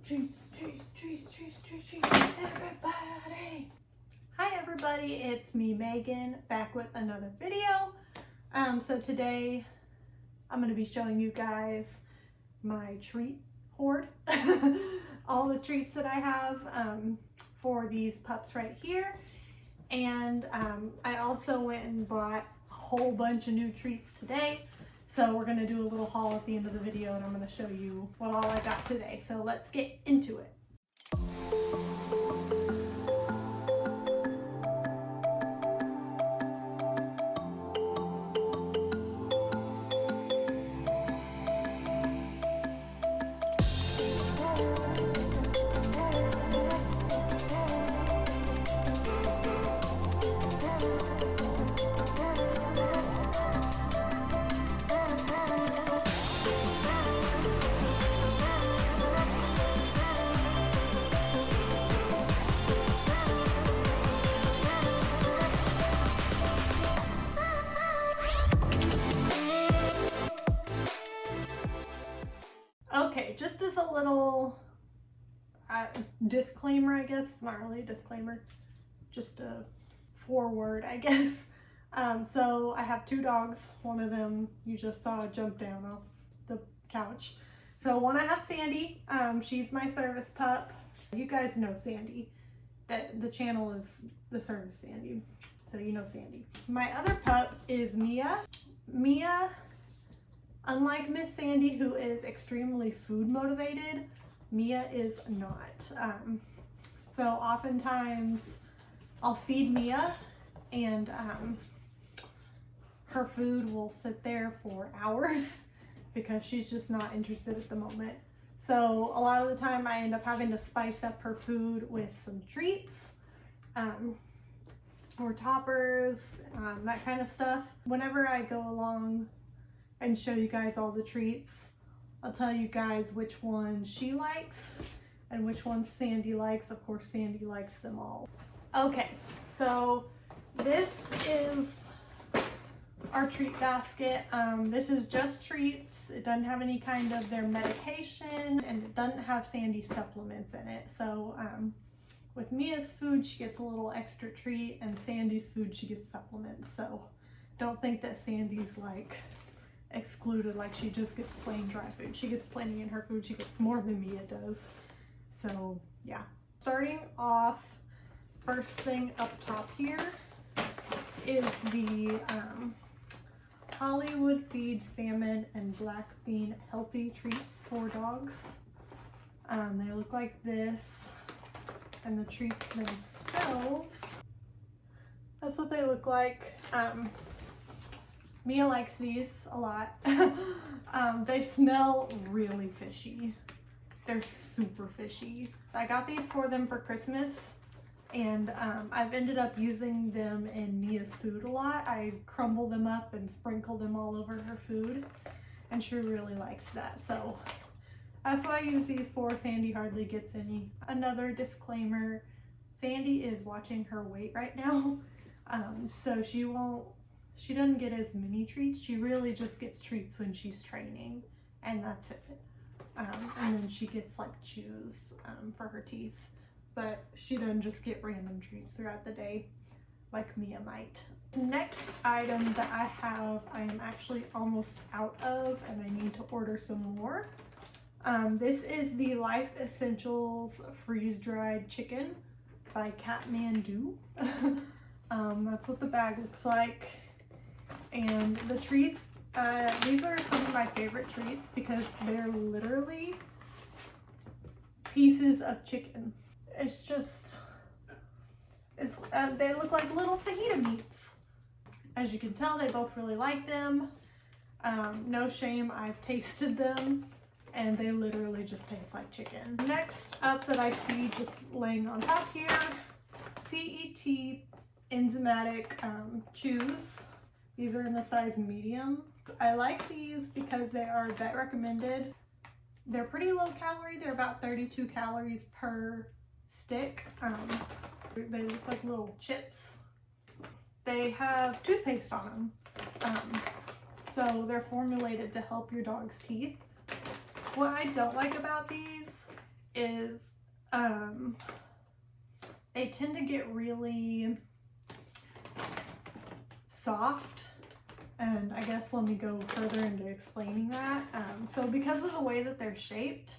Trees, everybody. Hi everybody, it's me Megan back with another video. So today I'm going to be showing you guys my treat hoard. All the treats that I have for these pups right here. And I also went and bought a whole bunch of new treats today. So we're going to do a little haul at the end of the video and I'm going to show you what all I got today. So let's get into it. Okay, just as a little disclaimer, I guess. It's not really a disclaimer, just a foreword, I guess. So I have two dogs. One of them you just saw jump down off the couch. So one, I have Sandy. She's my service pup. You guys know Sandy. That the channel is the service Sandy, so you know Sandy. My other pup is Mia. Mia, unlike Miss Sandy, who is extremely food motivated, Mia is not. So oftentimes I'll feed Mia and her food will sit there for hours because she's just not interested at the moment. So a lot of the time I end up having to spice up her food with some treats or toppers, that kind of stuff. Whenever I go along and show you guys all the treats, I'll tell you guys which one she likes and which one Sandy likes. Of course, Sandy likes them all. Okay, so this is our treat basket. This is just treats. It doesn't have any kind of their medication and it doesn't have Sandy's supplements in it. So with Mia's food, she gets a little extra treat, and Sandy's food, she gets supplements. So don't think that Sandy's like excluded, like she just gets plain dry food. She gets plenty in her food. She gets more than Mia does. So yeah, starting off, first thing up top here is the Hollywood Feed Salmon and Black Bean Healthy Treats for dogs. They look like this, and the treats themselves, that's what they look like. Mia likes these a lot. They smell really fishy. They're super fishy. I got these for them for Christmas, and I've ended up using them in Mia's food a lot. I crumble them up and sprinkle them all over her food, and she really likes that. So that's what I use these for. Sandy hardly gets any. Another disclaimer, Sandy is watching her weight right now, so she doesn't get as many treats. She really just gets treats when she's training, and that's it. And then she gets like chews for her teeth, but she doesn't just get random treats throughout the day like Mia might. Next item that I have, I am actually almost out of, and I need to order some more. This is the Life Essentials freeze-dried chicken by Kathmandu. That's what the bag looks like. And the treats, these are some of my favorite treats because they're literally pieces of chicken. It's just, they look like little fajita meats. As you can tell, they both really like them. No shame, I've tasted them, and they literally just taste like chicken. Next up that I see just laying on top here, CET enzymatic chews. These are in the size medium. I like these because they are vet recommended. They're pretty low calorie. They're about 32 calories per stick. They look like little chips. They have toothpaste on them. So they're formulated to help your dog's teeth. What I don't like about these is they tend to get really soft. And I guess let me go further into explaining that. So because of the way that they're shaped,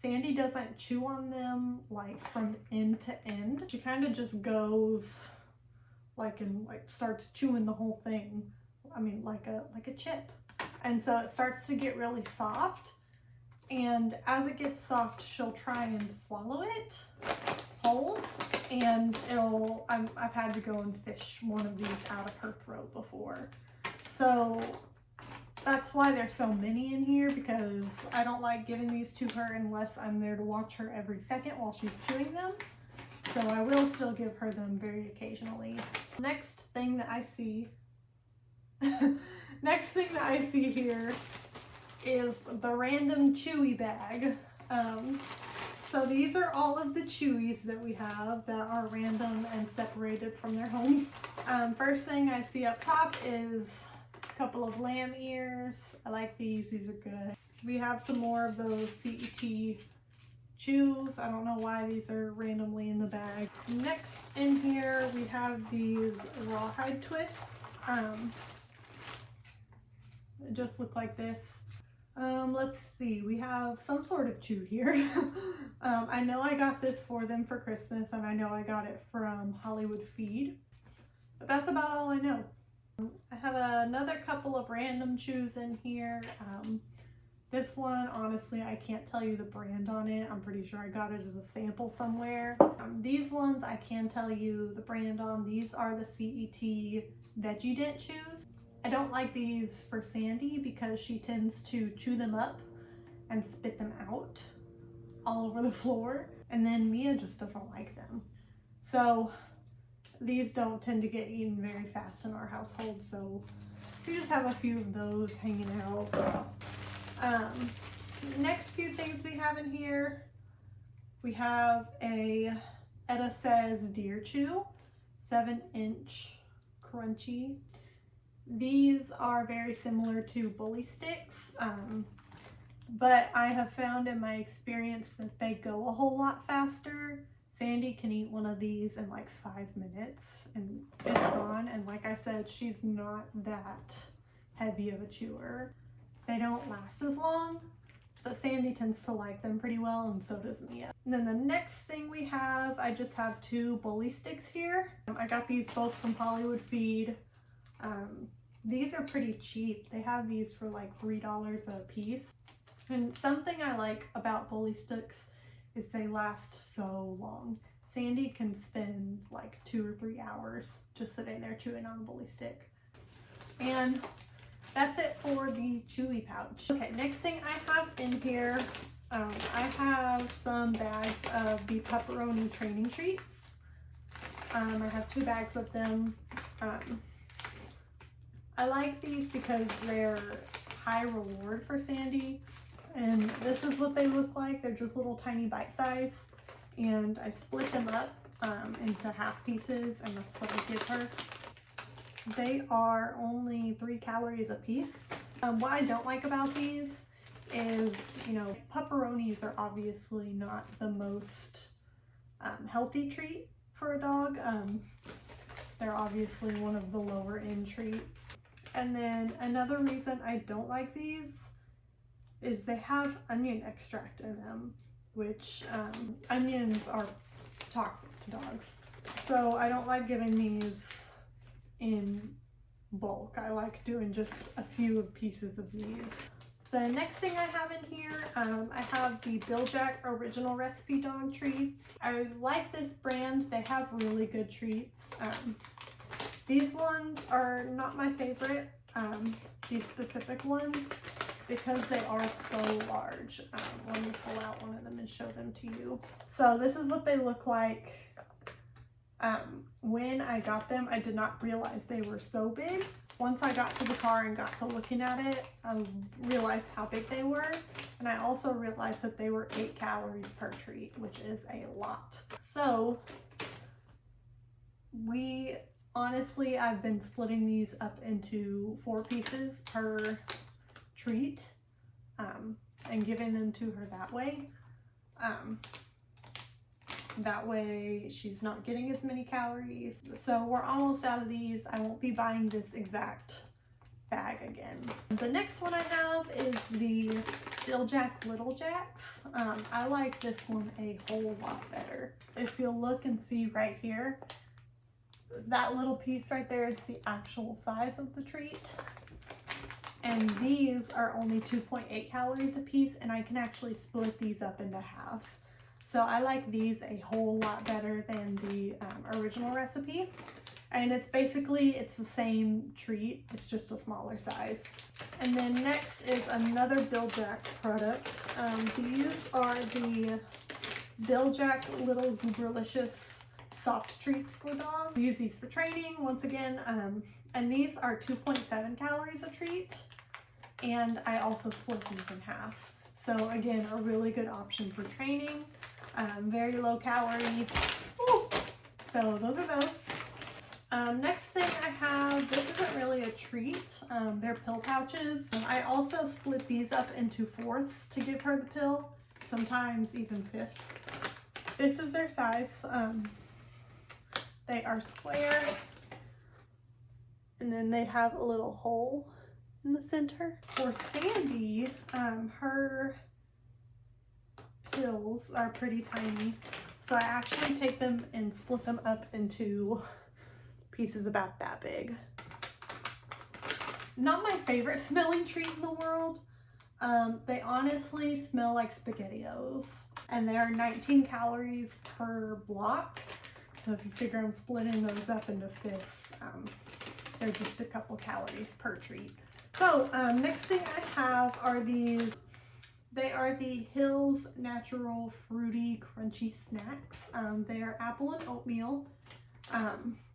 Sandy doesn't chew on them like from end to end. She kind of just goes like and like starts chewing the whole thing. I mean, like a chip. And so it starts to get really soft. And as it gets soft, she'll try and swallow it whole. And I've had to go and fish one of these out of her throat before. So that's why there's so many in here, because I don't like giving these to her unless I'm there to watch her every second while she's chewing them. So I will still give her them very occasionally. Next thing that I see here is the random Chewy bag. So these are all of the Chewies that we have that are random and separated from their homes. First thing I see up top is a couple of lamb ears. I like these are good. We have some more of those CET chews. I don't know why these are randomly in the bag. Next in here we have these rawhide twists. They just look like this. Let's see, we have some sort of chew here. I know I got this for them for Christmas, and I know I got it from Hollywood Feed, but that's about all I know. I have another couple of random chews in here. This one, honestly, I can't tell you the brand on it. I'm pretty sure I got it as a sample somewhere. These ones I can tell you the brand on. These are the CET Veggie Dent chews. I don't like these for Sandy because she tends to chew them up and spit them out all over the floor. And then Mia just doesn't like them. So these don't tend to get eaten very fast in our household. So we just have a few of those hanging out. Next few things we have in here, we have a Etta Says Deer Chew, 7-inch crunchy. These are very similar to bully sticks, but I have found in my experience that they go a whole lot faster. Sandy can eat one of these in like 5 minutes and it's gone. And like I said, she's not that heavy of a chewer. They don't last as long, but Sandy tends to like them pretty well, and so does Mia. And then the next thing we have, I just have 2 bully sticks here. I got these both from Hollywood Feed. These are pretty cheap. They have these for like $3 a piece. And something I like about bully sticks is they last so long. Sandy can spend like 2 or 3 hours just sitting there chewing on a bully stick. And that's it for the Chewy pouch. Okay, next thing I have in here, I have some bags of the pepperoni training treats. I have 2 bags of them. I like these because they're high reward for Sandy, and this is what they look like. They're just little tiny bite size, and I split them up into half pieces, and that's what I give her. They are only 3 calories a piece. What I don't like about these is, you know, pepperonis are obviously not the most healthy treat for a dog. They're obviously one of the lower end treats. And then another reason I don't like these is they have onion extract in them, which onions are toxic to dogs. So I don't like giving these in bulk. I like doing just a few pieces of these. The next thing I have in here, I have the Bill Jack Original Recipe Dog Treats. I like this brand. They have really good treats. These ones are not my favorite, these specific ones, because they are so large. Let me pull out one of them and show them to you. So this is what they look like. When I got them, I did not realize they were so big. Once I got to the car and got to looking at it, I realized how big they were. And I also realized that they were 8 calories per treat, which is a lot. So honestly, I've been splitting these up into 4 pieces per treat, and giving them to her that way. That way she's not getting as many calories. So we're almost out of these. I won't be buying this exact bag again. The next one I have is the Bill Jack Little Jacks. I like this one a whole lot better. If you'll look and see right here, that little piece right there is the actual size of the treat. And these are only 2.8 calories a piece, and I can actually split these up into halves. So I like these a whole lot better than the original recipe. And it's the same treat, it's just a smaller size. And then next is another Bill Jack product. These are the Bill Jack Little Gooberlicious soft treats for dogs. We use these for training once again. And these are 2.7 calories a treat. And I also split these in half. So again, a really good option for training. Very low calorie. Woo! So those are those. Next thing I have, this isn't really a treat. They're pill pouches. I also split these up into fourths to give her the pill, sometimes even fifths. This is their size. They are square, and then they have a little hole in the center. For Sandy, her pills are pretty tiny, so I actually take them and split them up into pieces about that big. Not my favorite smelling treat in the world. They honestly smell like SpaghettiOs, and they are 19 calories per block. So if you figure I'm splitting those up into fifths, they're just a couple calories per treat. So next thing I have are these. They are the Hills Natural Fruity Crunchy Snacks. They are apple and oatmeal.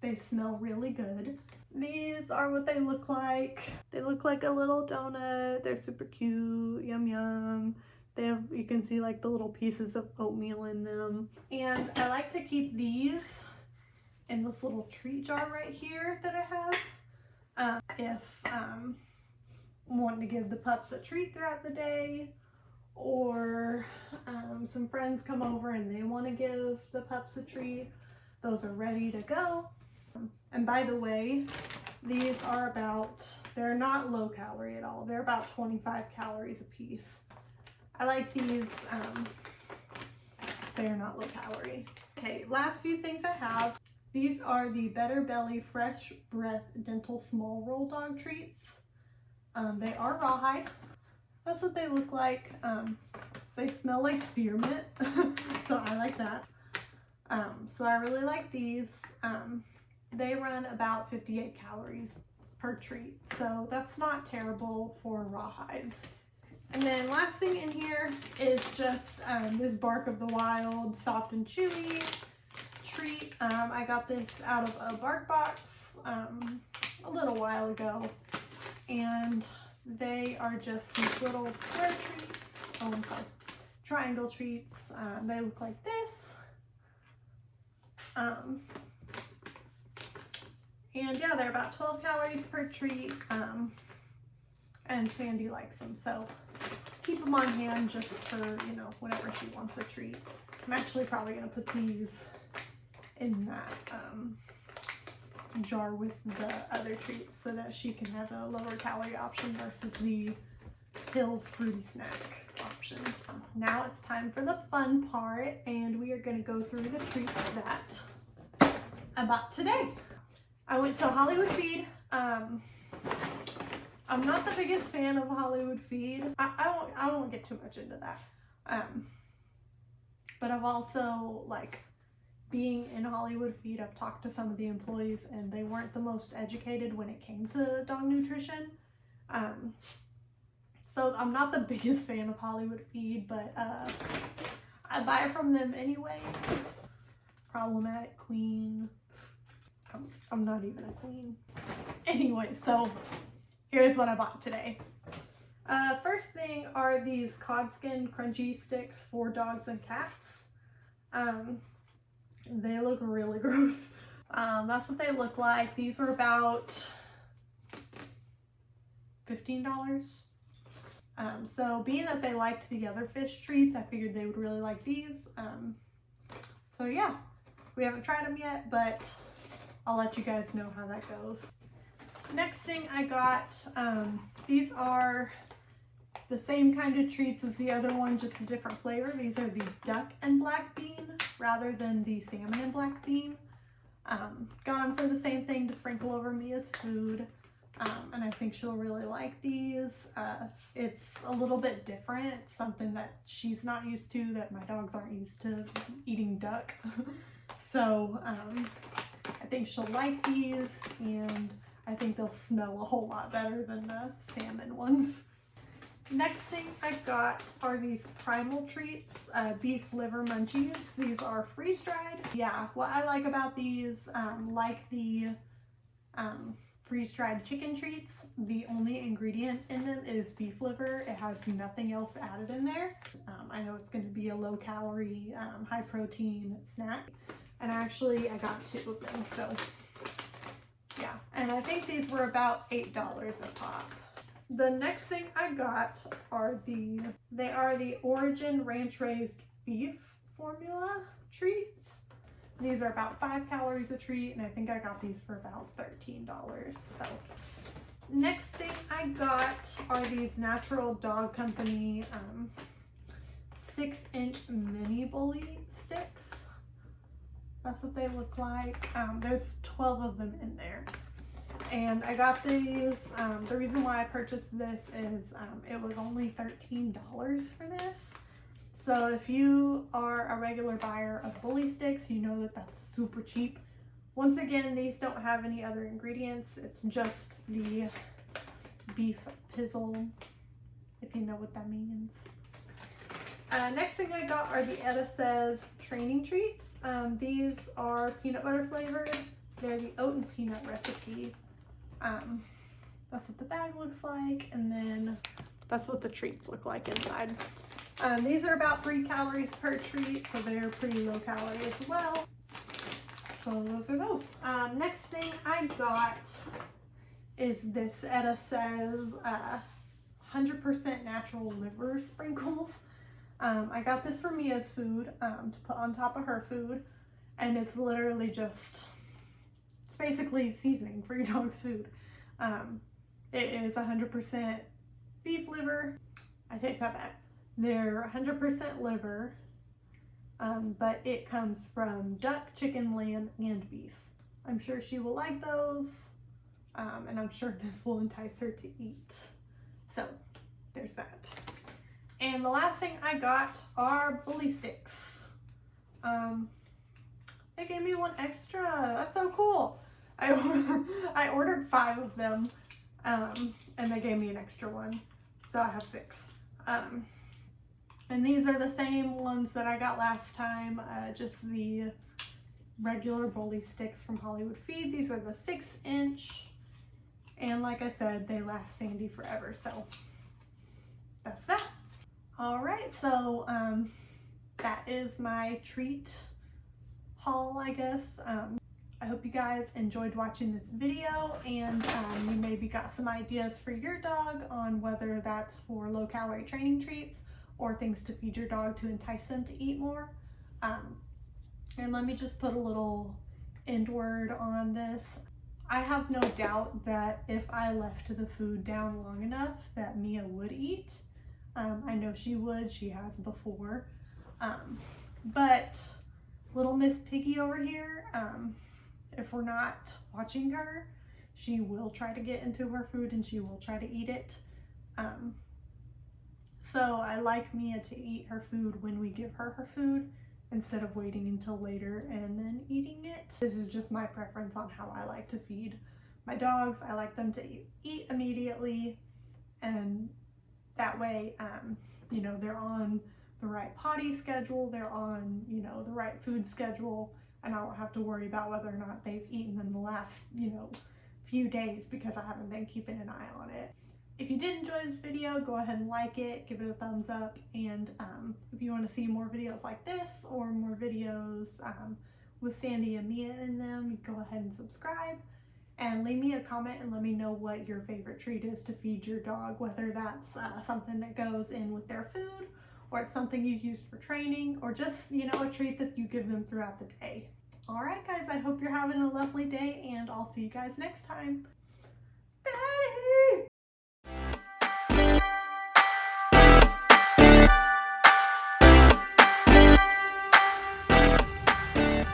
They smell really good. These are what they look like. They look like a little donut. They're super cute. Yum yum. They have, you can see like the little pieces of oatmeal in them. And I like to keep these in this little treat jar right here that I have. If I'm wanting to give the pups a treat throughout the day, or some friends come over and they want to give the pups a treat, those are ready to go. And by the way, these are they're not low calorie at all. They're about 25 calories a piece. I like these, they're not low calorie. Okay, last few things I have. These are the Better Belly Fresh Breath Dental Small Roll Dog Treats. They are rawhide. That's what they look like. They smell like spearmint, so I like that. So I really like these. They run about 58 calories per treat, so that's not terrible for rawhides. And then last thing in here is just this Bark of the Wild Soft and Chewy treat. I got this out of a Bark box a little while ago, and they are just these little square treats. Oh, I'm sorry, triangle treats. They look like this. And yeah, they're about 12 calories per treat. And Sandy likes them, so keep them on hand just for, you know, whenever she wants a treat. I'm actually probably gonna put these in that jar with the other treats so that she can have a lower calorie option versus the Hills Fruity Snack option. Now it's time for the fun part, and we are going to go through the treats that I bought today. I went to Hollywood Feed. I'm not the biggest fan of Hollywood Feed. I won't get too much into that. But I've also, like, being in Hollywood Feed, I've talked to some of the employees, and they weren't the most educated when it came to dog nutrition. So I'm not the biggest fan of Hollywood Feed, but I buy from them anyway. Problematic Queen. I'm not even a queen. Anyway, so here's what I bought today. First thing are these Codskin Crunchy Sticks for dogs and cats. They look really gross. That's what they look like. These were about $15. So being that they liked the other fish treats, I figured they would really like these. So yeah, we haven't tried them yet, but I'll let you guys know how that goes. Next thing I got, these are the same kind of treats as the other one, just a different flavor. These are the duck and black bean rather than the salmon and black bean. Got them for the same thing to sprinkle over Mia's food. And I think she'll really like these. It's a little bit different. It's something that she's not used to, that my dogs aren't used to eating duck. So I think she'll like these, and I think they'll smell a whole lot better than the salmon ones. Next thing I got are these primal treats, beef liver munchies. These are freeze-dried. Yeah, what I like about these, like the freeze-dried chicken treats, the only ingredient in them is beef liver. It has nothing else added in there. I know it's going to be a low-calorie, high-protein snack. And actually, I got 2 of them, so yeah. And I think these were about $8 a pop. The next thing I got are the Origin Ranch Raised Beef Formula treats. These are about 5 calories a treat, and I think I got these for about $13. So next thing I got are these Natural Dog Company 6-inch mini bully sticks. That's what they look like. There's 12 of them in there. And I got these, the reason why I purchased this is it was only $13 for this. So if you are a regular buyer of bully sticks, you know that that's super cheap. Once again, these don't have any other ingredients. It's just the beef pizzle, if you know what that means. Next thing I got are the Etta Says training treats. These are peanut butter flavored. They're the oat and peanut recipe. That's what the bag looks like, and then that's what the treats look like inside. These are about 3 calories per treat, so they're pretty low calorie as well. So those are those. Next thing I got is this Etta Says 100% natural liver sprinkles. I got this for Mia's food to put on top of her food, and it's literally just, it's basically seasoning for your dog's food. It is 100% beef liver. I take that back. They're 100% liver, but it comes from duck, chicken, lamb, and beef. I'm sure she will like those, and I'm sure this will entice her to eat. So there's that. And the last thing I got are bully sticks. They gave me 1 extra. That's so cool. I ordered 5 of them, and they gave me an extra one, so I have 6. And these are the same ones that I got last time, just the regular bully sticks from Hollywood Feed. These are the 6-inch, and like I said, they last Sandy forever, so that's that. All right, so that is my treat haul, I guess. I hope you guys enjoyed watching this video, and you maybe got some ideas for your dog on whether that's for low-calorie training treats or things to feed your dog to entice them to eat more. And let me just put a little end word on this. I have no doubt that if I left the food down long enough that Mia would eat. I know she would, she has before. But little Miss Piggy over here, if we're not watching her, she will try to get into her food and she will try to eat it. So I like Mia to eat her food when we give her her food instead of waiting until later and then eating it. This is just my preference on how I like to feed my dogs. I like them to eat immediately, and that way, you know, they're on the right potty schedule, they're on, you know, the right food schedule, and I don't have to worry about whether or not they've eaten in the last, you know, few days because I haven't been keeping an eye on it. If you did enjoy this video, go ahead and like it, give it a thumbs up, and if you want to see more videos like this or more videos with Sandy and Mia in them, go ahead and subscribe. And leave me a comment and let me know what your favorite treat is to feed your dog, whether that's something that goes in with their food, or it's something you use for training, or just, you know, a treat that you give them throughout the day. All right, guys, I hope you're having a lovely day, and I'll see you guys next time.